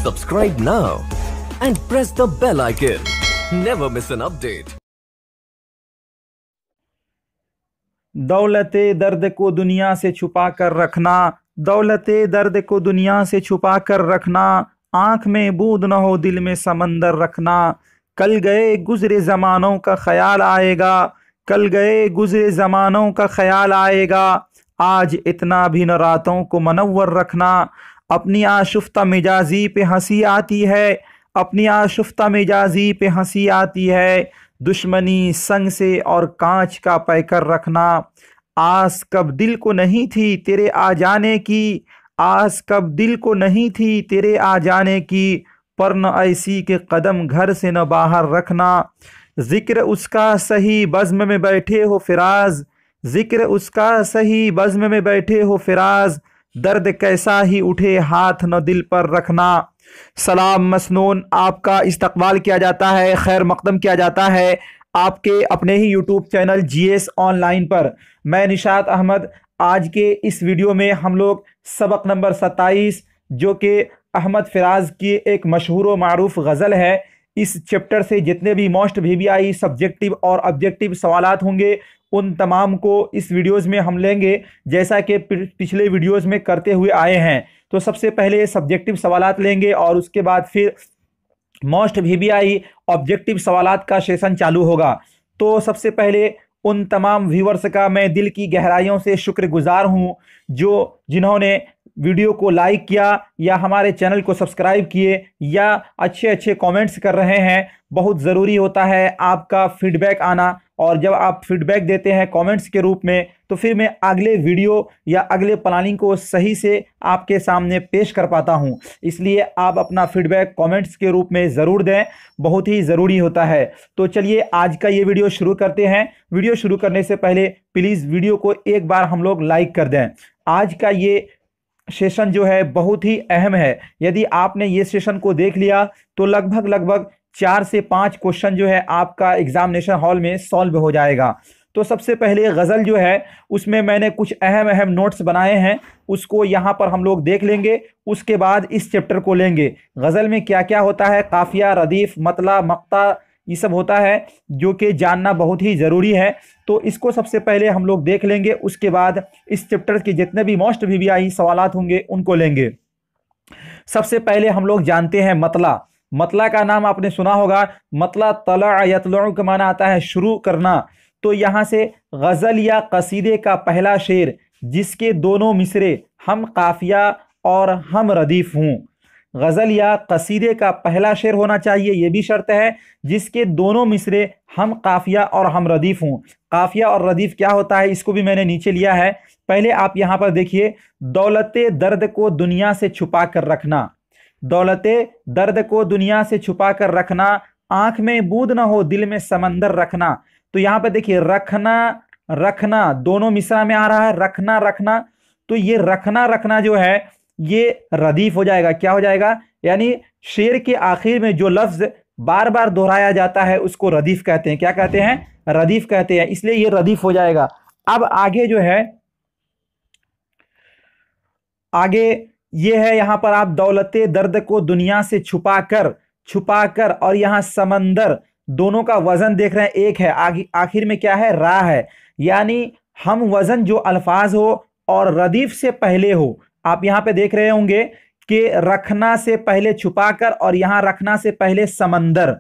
Subscribe now and press the bell icon. Never miss an update. दौलते दर्द को दुनिया से छुपा कर रखना, दौलते दर्द को दुनिया से छुपा कर रखना, आँख में बूंद न हो दिल में समंदर रखना। कल गए गुजरे ज़मानों का ख्याल आएगा, कल गए गुजरे ज़मानों का ख्याल आएगा, आज इतना भी न रातों को मनव्वर रखना। अपनी आशुफ्ता मिजाजी पे हंसी आती है, अपनी आशुफ्ता मिजाजी पे हंसी आती है, दुश्मनी संग से और कांच का पैकर रखना। आस कब दिल को नहीं थी तेरे आ जाने की, आस कब दिल को नहीं थी तेरे आ जाने की, पर न ऐसी के कदम घर से न बाहर रखना। जिक्र उसका सही बज़्म में बैठे हो फिराज, जिक्र उसका सही बज़्म में बैठे हो फिराज, दर्द कैसा ही उठे हाथ न दिल पर रखना। सलाम मसनून, आपका इस्तकबाल किया जाता है, खैर मकदम किया जाता है आपके अपने ही यूट्यूब चैनल जीएस ऑनलाइन पर। मैं निशात अहमद। आज के इस वीडियो में हम लोग सबक नंबर 27 जो कि अहमद फ़राज की एक मशहूर व मारूफ गज़ल है, इस चैप्टर से जितने भी मोस्ट वीवीआई सब्जेक्टिव और ऑब्जेक्टिव सवालात होंगे उन तमाम को इस वीडियोज़ में हम लेंगे, जैसा कि पिछले वीडियोज़ में करते हुए आए हैं। तो सबसे पहले सब्जेक्टिव सवालात लेंगे और उसके बाद फिर मोस्ट वीवीआई ऑब्जेक्टिव सवालात का सेशन चालू होगा। तो सबसे पहले उन तमाम व्यूवर्स का मैं दिल की गहराइयों से शुक्रगुजार हूँ जिन्होंने वीडियो को लाइक किया या हमारे चैनल को सब्सक्राइब किए या अच्छे अच्छे कमेंट्स कर रहे हैं। बहुत ज़रूरी होता है आपका फीडबैक आना, और जब आप फीडबैक देते हैं कमेंट्स के रूप में तो फिर मैं अगले वीडियो या अगले प्लानिंग को सही से आपके सामने पेश कर पाता हूं। इसलिए आप अपना फीडबैक कमेंट्स के रूप में ज़रूर दें, बहुत ही ज़रूरी होता है। तो चलिए आज का ये वीडियो शुरू करते हैं। वीडियो शुरू करने से पहले प्लीज़ वीडियो को एक बार हम लोग लाइक कर दें। आज का ये सेशन जो है बहुत ही अहम है। यदि आपने ये सेशन को देख लिया तो लगभग 4 से 5 क्वेश्चन जो है आपका एग्जामिनेशन हॉल में सॉल्व हो जाएगा। तो सबसे पहले गज़ल जो है उसमें मैंने कुछ अहम नोट्स बनाए हैं, उसको यहाँ पर हम लोग देख लेंगे। उसके बाद इस चैप्टर को लेंगे। गज़ल में क्या क्या होता है, काफ़िया, रदीफ़, मतला, मक्ता, ये सब होता है जो कि जानना बहुत ही ज़रूरी है। तो इसको सबसे पहले हम लोग देख लेंगे, उसके बाद इस चैप्टर के जितने भी मोस्ट वीवीआई सवालात होंगे उनको लेंगे। सबसे पहले हम लोग जानते हैं मतला। मतला का नाम आपने सुना होगा। मतला तला यतलु का माना आता है शुरू करना। तो यहाँ से गज़ल या कसीदे का पहला शेर जिसके दोनों मिसरे हम काफिया और हम रदीफ़ हों। गज़ल या कसीदे का पहला शेर होना चाहिए, ये भी शर्त है, जिसके दोनों मिसरे हम काफिया और हम रदीफ़ हों। काफिया और रदीफ़ क्या होता है इसको भी मैंने नीचे लिया है। पहले आप यहाँ पर देखिए, दौलते दर्द को दुनिया से छुपा कर रखना, दौलते दर्द को दुनिया से छुपा कर रखना, आंख में बूंद ना हो दिल में समंदर रखना। तो यहाँ पे देखिए रखना रखना दोनों मिसरा में आ रहा है, रखना रखना। तो ये रखना रखना जो है ये रदीफ हो जाएगा। क्या हो जाएगा? यानी शेर के आखिर में जो लफ्ज बार बार दोहराया जाता है उसको रदीफ कहते हैं। क्या कहते हैं? रदीफ कहते हैं। इसलिए ये रदीफ हो जाएगा। अब आगे जो है, आगे ये है, यहां पर आप दौलते दर्द को दुनिया से छुपा कर और यहां समंदर, दोनों का वजन देख रहे हैं एक है, आखिर में क्या है? रा है। यानी हम वजन जो अल्फाज हो और रदीफ से पहले हो। आप यहां पे देख रहे होंगे कि रखना से पहले छुपाकर और यहां रखना से पहले समंदर।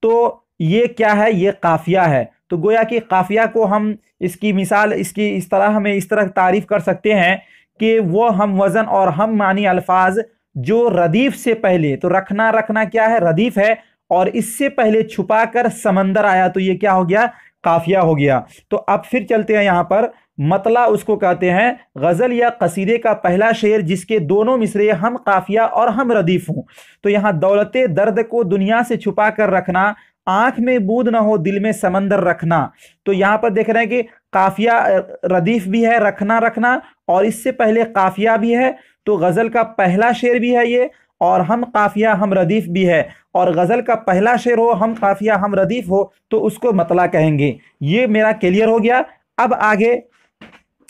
तो ये क्या है? ये काफिया है। तो गोया कि काफिया को हम इसकी मिसाल इसकी इस तरह हमें इस तरह तारीफ कर सकते हैं कि वो हम वजन और हम मानी अल्फाज जो रदीफ से पहले, तो रखना रखना क्या है? रदीफ है, और इससे पहले छुपाकर समंदर आया तो ये क्या हो गया? काफिया हो गया। तो अब फिर चलते हैं यहां पर। मतला उसको कहते हैं गजल या कसीदे का पहला शेर जिसके दोनों मिसरे हम काफिया और हम रदीफ हों। तो यहां दौलते दर्द को दुनिया से छुपा कर रखना, आंख में बूंद ना हो दिल में समंदर रखना। तो यहां पर देख रहे हैं कि काफिया रदीफ भी है, रखना रखना, और इससे पहले काफिया भी है। तो गजल का पहला शेर भी है ये, और हम काफिया हम रदीफ भी है। और गजल का पहला शेर हो हम काफिया हम रदीफ हो तो उसको मतला कहेंगे। ये मेरा क्लियर हो गया। अब आगे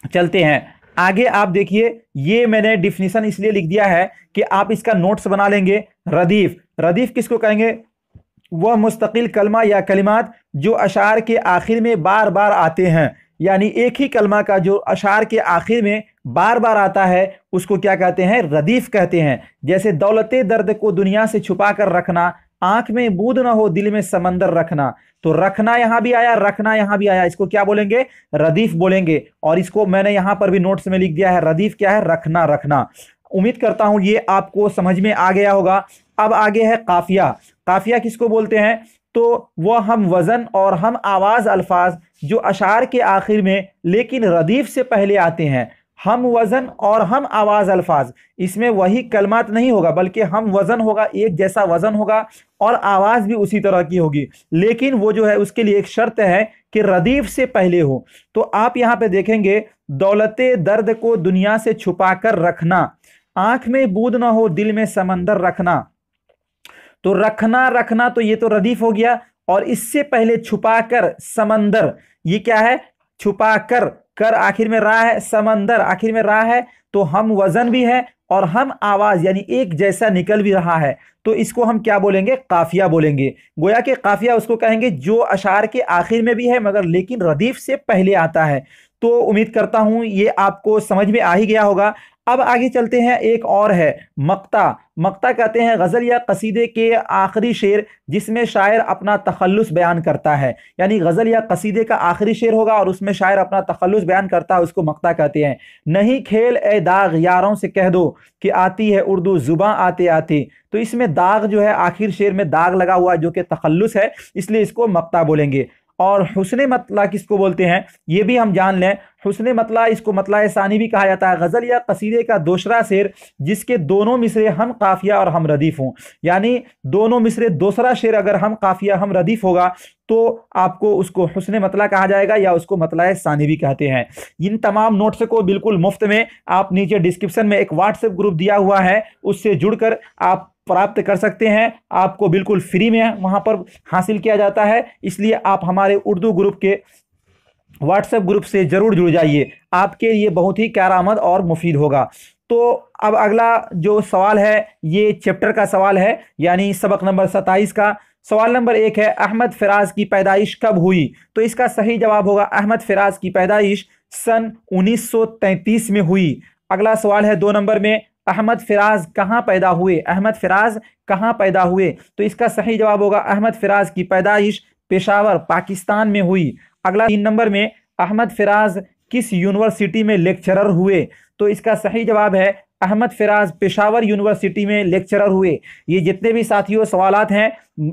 चलते हैं। आगे आप देखिए, ये मैंने डिफिनीशन इसलिए लिख दिया है कि आप इसका नोट्स बना लेंगे। रदीफ, रदीफ किसको कहेंगे? वह मुस्तकिल कलमा या कलिमात जो अशार के आखिर में बार बार आते हैं, यानी एक ही कलमा का जो अशार के आखिर में बार बार आता है उसको क्या कहते हैं? रदीफ कहते हैं। जैसे दौलते दर्द को दुनिया से छुपा कर रखना, आंख में बूंद ना हो दिल में समंदर रखना। तो रखना यहां भी आया, रखना यहां भी आया, इसको क्या बोलेंगे? रदीफ बोलेंगे। और इसको मैंने यहां पर भी नोट्स में लिख दिया है, रदीफ क्या है? रखना, रखना। उम्मीद करता हूं ये आपको समझ में आ गया होगा। अब आगे है काफिया। काफिया किसको बोलते हैं? तो वह हम वजन और हम आवाज अल्फाज जो अशार के आखिर में लेकिन रदीफ से पहले आते हैं। हम वजन और हम आवाज अल्फाज, इसमें वही कलमात नहीं होगा बल्कि हम वजन होगा, एक जैसा वजन होगा और आवाज भी उसी तरह की होगी, लेकिन वो जो है उसके लिए एक शर्त है कि रदीफ से पहले हो। तो आप यहां पे देखेंगे, दौलते दर्द को दुनिया से छुपा कर रखना, आंख में बूंद ना हो दिल में समंदर रखना। तो रखना, रखना तो ये तो रदीफ हो गया। और इससे पहले छुपाकर समंदर, ये क्या है? छुपाकर, कर आखिर में रा है, समंदर आखिर में रा है, तो हम वजन भी है और हम आवाज यानी एक जैसा निकल भी रहा है। तो इसको हम क्या बोलेंगे? काफिया बोलेंगे। गोया के काफिया उसको कहेंगे जो अशार के आखिर में भी है मगर लेकिन रदीफ से पहले आता है। तो उम्मीद करता हूं ये आपको समझ में आ ही गया होगा। अब आगे चलते हैं, एक और है मक्ता। मक्ता कहते हैं गजल या कसीदे के आखिरी शेर जिसमें शायर अपना तखल्लुस बयान करता है, यानी गजल या कसीदे का आखिरी शेर होगा और उसमें शायर अपना तखल्लुस बयान करता है, उसको मक्ता कहते हैं। नहीं खेल ए दाग यारों से कह दो कि आती है उर्दू जुबां आते आते। तो इसमें दाग जो है, आखिर शेर में दाग लगा हुआ है जो कि तखल्लुस है, इसलिए इसको मक्ता बोलेंगे। और हुस्ने मतला किसको बोलते हैं ये भी हम जान लें। हुस्ने मतला, इसको मतला सानी भी कहा जाता है। गजल या कसीदे का दूसरा शेर जिसके दोनों मिसरे हम काफिया और हम रदीफ हों, यानी दोनों मिसरे दूसरा शेर अगर हम काफिया हम रदीफ होगा तो आपको उसको हुस्ने मतला कहा जाएगा या उसको मतला सानी भी कहते हैं। इन तमाम नोट्स को बिल्कुल मुफ्त में आप नीचे डिस्क्रिप्शन में एक व्हाट्सएप ग्रुप दिया हुआ है, उससे जुड़कर आप प्राप्त कर सकते हैं। आपको बिल्कुल फ्री में वहां पर हासिल किया जाता है, इसलिए आप हमारे उर्दू ग्रुप के व्हाट्सएप ग्रुप से जरूर जुड़ जाइए, आपके लिए बहुत ही कारआमद और मुफीद होगा। तो अब अगला जो सवाल है ये चैप्टर का सवाल है, यानी सबक नंबर 27 का। सवाल नंबर 1 है, अहमद फराज की पैदाइश कब हुई? तो इसका सही जवाब होगा अहमद फराज की पैदाइश सन 1933 में हुई। अगला सवाल है 2 नंबर में, अहमद फराज कहाँ पैदा हुए? अहमद फराज कहाँ पैदा हुए? तो इसका सही जवाब होगा अहमद फराज की पैदाइश पेशावर पाकिस्तान में हुई। अगला 3 नंबर में, अहमद फराज किस यूनिवर्सिटी में लेक्चरर हुए? तो इसका सही जवाब है अहमद फराज पेशावर यूनिवर्सिटी में लेक्चरर हुए। ये जितने भी साथियों सवालात हैं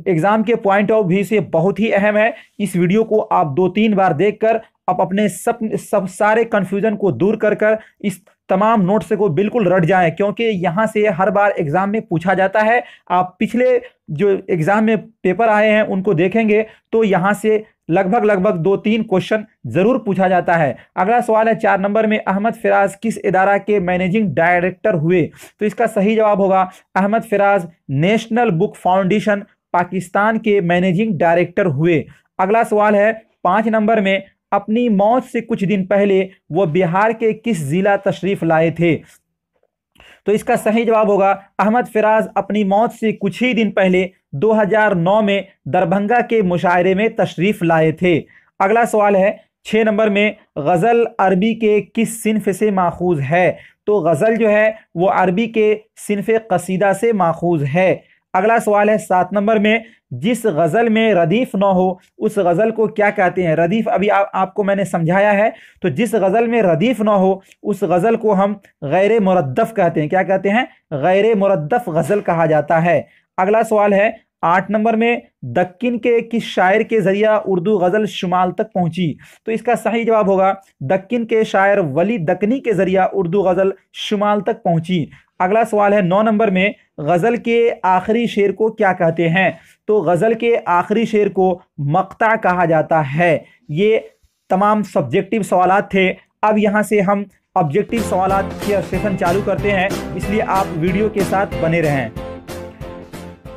एग्जाम के पॉइंट ऑफ व्यू से बहुत ही अहम है। इस वीडियो को आप 2-3 बार देखकर आप अपने सब सारे कंफ्यूजन को दूर कर इस तमाम नोट्स को बिल्कुल रट जाएं, क्योंकि यहाँ से हर बार एग्जाम में पूछा जाता है। आप पिछले जो एग्जाम में पेपर आए हैं उनको देखेंगे तो यहाँ से लगभग 2-3 क्वेश्चन जरूर पूछा जाता है। अगला सवाल है 4 नंबर में, अहमद फराज किस इदारा के मैनेजिंग डायरेक्टर हुए? तो इसका सही जवाब होगा Ahmad Faraz national book foundation Pakistan के मैनेजिंग डायरेक्टर हुए। अगला सवाल है 5 नंबर में, अपनी मौत से कुछ दिन पहले वह बिहार के किस जिला तशरीफ लाए थे? तो इसका सही जवाब होगा अहमद फराज अपनी मौत से कुछ ही दिन पहले 2009 में दरभंगा के मुशायरे में तशरीफ लाए थे। अगला सवाल है 6 नंबर में, गज़ल अरबी के किस सिन्फ से माखूज है? तो गज़ल जो है वो अरबी के सिन्फ कसीदा से माखूज है। अगला सवाल है 7 नंबर में, जिस गज़ल में रदीफ न हो उस गज़ल को क्या कहते हैं? रदीफ अभी आपको मैंने समझाया है। तो जिस गज़ल में रदीफ न हो उस गज़ल को हम गैर मुरद्दफ कहते हैं। क्या कहते हैं? गैर मुरद्दफ गज़ल कहा जाता है। अगला सवाल है 8 नंबर में, दक्किन के किस शायर के जरिया उर्दू गज़ल शुमाल तक पहुंची? तो इसका सही जवाब होगा दक्किन के शायर वली दक्कनी के जरिया उर्दू गज़ल शुमाल तक पहुंची। अगला सवाल है 9 नंबर में, गज़ल के आखिरी शेर को क्या कहते हैं? तो गज़ल के आखिरी शेर को मक्ता कहा जाता है। ये तमाम सब्जेक्टिव सवालात थे। अब यहाँ से हम ऑब्जेक्टिव सवालात के सेशन चालू करते हैं, इसलिए आप वीडियो के साथ बने रहें।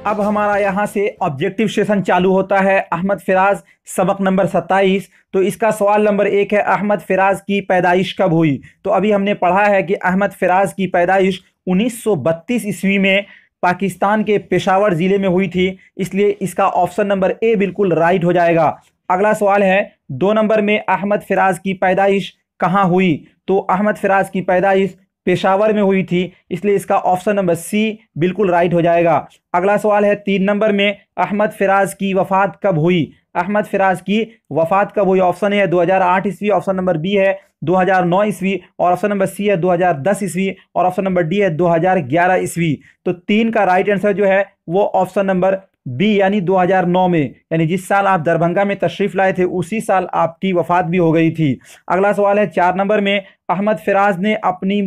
अब हमारा यहाँ से ऑब्जेक्टिव सेशन चालू होता है। अहमद फराज सबक नंबर 27। तो इसका सवाल नंबर 1 है, अहमद फराज की पैदाइश कब हुई? तो अभी हमने पढ़ा है कि अहमद फराज की पैदाइश 1932 ईस्वी में पाकिस्तान के पेशावर जिले में हुई थी, इसलिए इसका ऑप्शन नंबर ए बिल्कुल राइट हो जाएगा। अगला सवाल है 2 नंबर में अहमद फराज की पैदाइश कहाँ हुई? तो अहमद फराज की पैदाइश पेशावर में हुई थी, इसलिए इसका ऑप्शन नंबर सी बिल्कुल राइट हो जाएगा। अगला सवाल है 3 नंबर में अहमद फराज की वफात कब हुई? अहमद फराज की वफात कब हुई? ऑप्शन ए है 2008 ईस्वी, ऑप्शन नंबर बी है 2009 ईस्वी, और ऑप्शन नंबर सी है 2010 ईस्वी, और ऑप्शन नंबर डी है 2011 ईस्वी। तो 3 का राइट आंसर जो है वो ऑप्शन नंबर बी यानी 2009 में, यानी जिस साल आप दरभंगा में तशरीफ लाए थे उसी साल आपकी वफात भी हो गई थी। अगला सवाल है 4 नंबर में अहमद फराज ने अपनी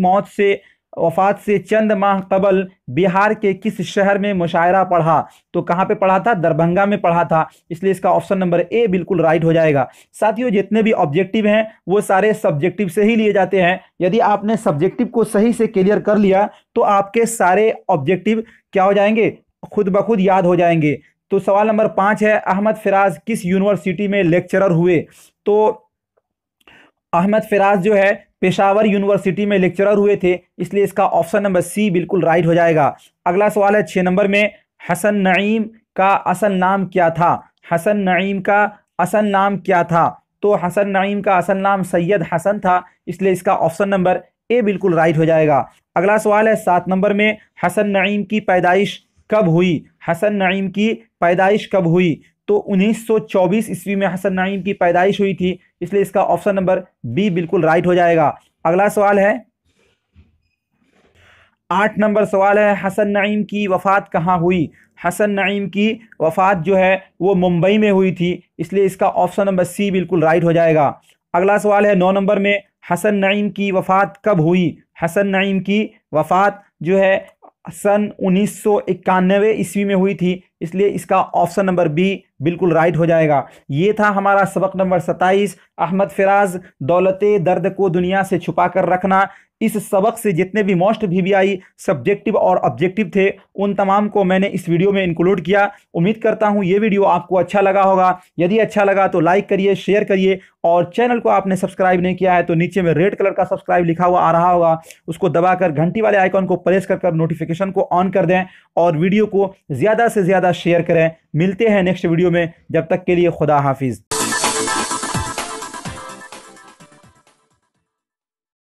वफात से चंद माह कबल बिहार के किस शहर में मुशायरा पढ़ा? तो कहाँ पे पढ़ा था? दरभंगा में पढ़ा था, इसलिए इसका ऑप्शन नंबर ए बिल्कुल राइट हो जाएगा। साथियों, जितने भी ऑब्जेक्टिव हैं वो सारे सब्जेक्टिव से ही लिए जाते हैं। यदि आपने सब्जेक्टिव को सही से क्लियर कर लिया तो आपके सारे ऑब्जेक्टिव क्या हो जाएंगे? खुद ब खुद याद हो जाएंगे। तो सवाल नंबर 5 है अहमद फराज किस यूनिवर्सिटी में लेक्चरर हुए? तो अहमद फराज जो है पेशावर यूनिवर्सिटी में लेक्चरर हुए थे, इसलिए इसका ऑप्शन नंबर सी बिल्कुल राइट हो जाएगा। अगला सवाल है 6 नंबर में हसन नईम का असल नाम क्या था? हसन नईम का असल नाम क्या था? तो हसन नईम का असल नाम सैयद हसन था, इसलिए इसका ऑप्शन नंबर ए बिल्कुल राइट हो जाएगा। अगला सवाल है 7 नंबर में हसन नईम की पैदाइश कब हुई? हसन नईम की पैदाइश कब हुई? तो 1924 ईस्वी में हसन नईम की पैदाइश हुई थी, इसलिए इसका ऑप्शन नंबर बी बिल्कुल राइट हो जाएगा। अगला सवाल है 8 नंबर सवाल है हसन नईम की वफात कहाँ हुई? हसन नईम की वफात जो है वो मुंबई में हुई थी, इसलिए इसका ऑप्शन नंबर सी बिल्कुल राइट हो जाएगा। अगला सवाल है 9 नंबर में हसन नईम की वफात कब हुई? हसन नईम की वफात जो है सन 1991 ईस्वी में हुई थी, इसलिए इसका ऑप्शन नंबर बी बिल्कुल राइट हो जाएगा। ये था हमारा सबक नंबर 27, अहमद फराज दौलते दर्द को दुनिया से छुपा कर रखना। इस सबक से जितने भी मोस्ट वीवीआई सब्जेक्टिव और ऑब्जेक्टिव थे उन तमाम को मैंने इस वीडियो में इंक्लूड किया। उम्मीद करता हूँ ये वीडियो आपको अच्छा लगा होगा। यदि अच्छा लगा तो लाइक करिए, शेयर करिए, और चैनल को आपने सब्सक्राइब नहीं किया है तो नीचे में रेड कलर का सब्सक्राइब लिखा हुआ आ रहा होगा, उसको दबाकर घंटी वाले आइकॉन को प्रेस कर नोटिफिकेशन को ऑन कर दें और वीडियो को ज़्यादा से ज़्यादा शेयर करें। मिलते हैं नेक्स्ट वीडियो में, जब तक के लिए खुदा हाफिज़।